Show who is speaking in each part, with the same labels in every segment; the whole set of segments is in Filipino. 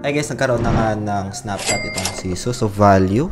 Speaker 1: Hi guys, nagkaroon na nga ng snapshot itong si Source of Value,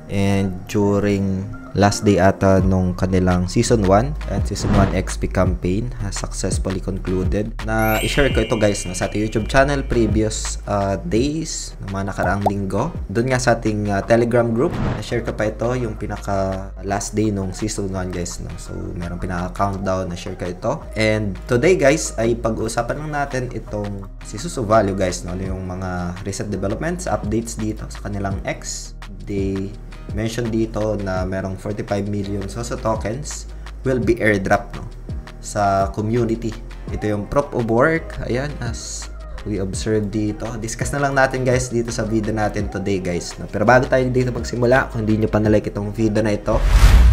Speaker 1: and during last day ata nung kanilang Season 1 and Season 1 XP campaign has successfully concluded. Na i-share ko ito guys sa ating YouTube channel previous days, ng mga nakaraang linggo. Doon nga sa ating Telegram group, na-share ko pa ito yung pinaka last day nung Season 1 guys. So merong pinaka countdown, na-share ko ito. And today guys ay pag-uusapan lang natin itong si Source of Value guys, yung mga recent developments, updates dito sa kanilang X. They mention dito na merong 45 million Soso tokens will be airdrop sa community. Ito yung proof of work. Ayan, as we observe dito. Discuss na lang natin guys dito sa video natin today guys. Pero bago tayo dito magsimula, kung hindi nyo pa na-like itong video na ito,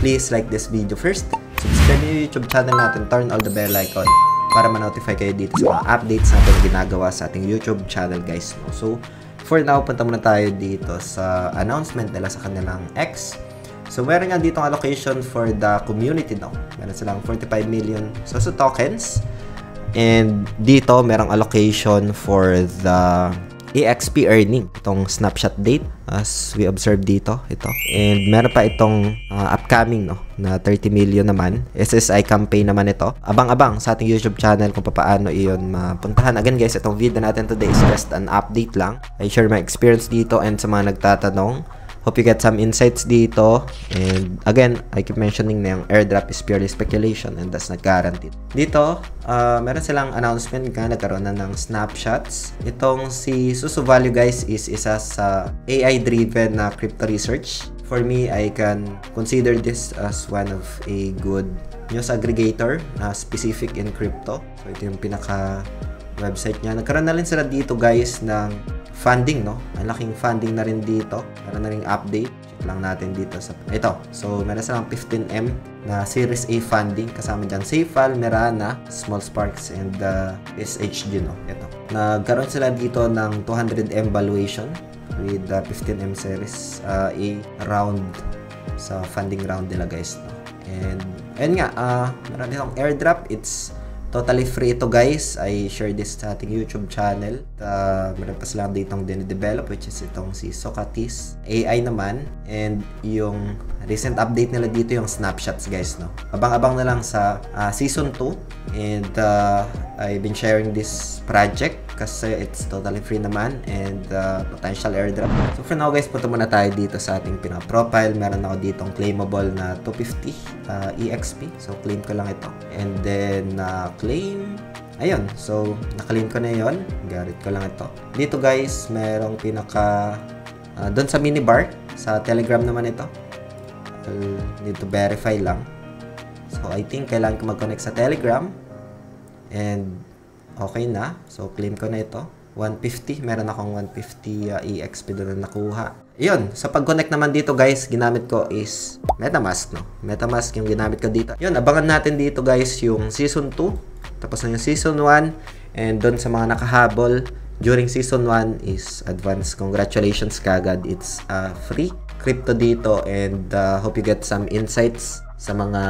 Speaker 1: please like this video first. Subscribe yung YouTube channel natin, turn all the bell icon para ma-notify kayo dito sa mga updates natin na ginagawa sa ating YouTube channel guys. So for now, punta muna tayo dito sa announcement nila sa kanilang X. So, meron nga ditong allocation for the community, Meron silang 45 million Soso tokens. And dito, merong allocation for the EXP earning. Itong snapshot date, as we observe dito, ito. And meron pa itong upcoming, na 30 million naman. SSI campaign naman ito. Abang-abang sa ating YouTube channel kung paano iyon mapuntahan. Again guys, itong video natin today is just an update lang. I share my experience dito, and sa mga nagtatanong, hope you get some insights dito. And again, I keep mentioning na yung airdrop is purely speculation and that's not guaranteed. Dito, meron silang announcement nga, nagkaroon na ng snapshots. Itong si Source of Value guys is isa sa AI-driven na crypto research. For me, I can consider this as one of a good news aggregator na specific in crypto. So ito yung pinaka website niya. Nagkaroon na rin sila dito guys ng funding, Ang laking funding na rin dito. Meron na rin update. Check lang natin dito sa ito. So meron silang 15M na Series A funding. Kasama dyan SafeAl, Merana, Small Sparks, and SHG, Ito. Nagkaroon sila dito ng 200M valuation with the 15M series A round sa funding round nila guys, And ayun nga, meron ditong airdrop. It's totally free ito guys. I share this sa ating YouTube channel. Meron pa silang ditong dinidevelop, which is itong si Socrates AI naman. And yung recent update nila dito yung snapshots guys, Abang-abang na lang sa Season 2. And I've been sharing this project kasi it's totally free naman, and potential airdrop. So for now guys, punta muna tayo dito sa ating pinaka-profile. Meron ako ditong claimable na 250 EXP. So claim ko lang ito. And then claim. Ayun. So na-claim ko na yon. Garit ko lang ito. Dito guys, merong pinaka doon sa minibar. Sa Telegram naman ito. I'll need to verify lang. So I think kailangan ko mag-connect sa Telegram. And okay na. So, claim ko na ito. 150. Meron akong 150 EXP doon na nakuha. Yun. Sa pag-connect naman dito, guys, ginamit ko is MetaMask, MetaMask yung ginamit ko dito. Yun. Abangan natin dito, guys, yung Season 2. Tapos na yung Season 1. And doon sa mga nakahabol, during Season 1 is advance. Congratulations kagad. It's free crypto dito. And hope you get some insights sa mga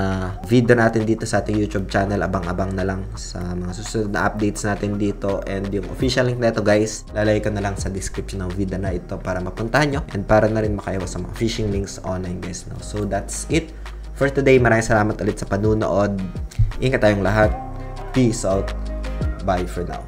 Speaker 1: video natin dito sa ating YouTube channel. Abang-abang na lang sa mga susunod na updates natin dito. And yung official link na ito guys, lalagay ko na lang sa description ng video na ito para mapuntahan nyo. And para na rin makaiwas sa mga phishing links online guys. So that's it for today. Maraming salamat ulit sa panunood. Ingat tayong lahat. Peace out. Bye for now.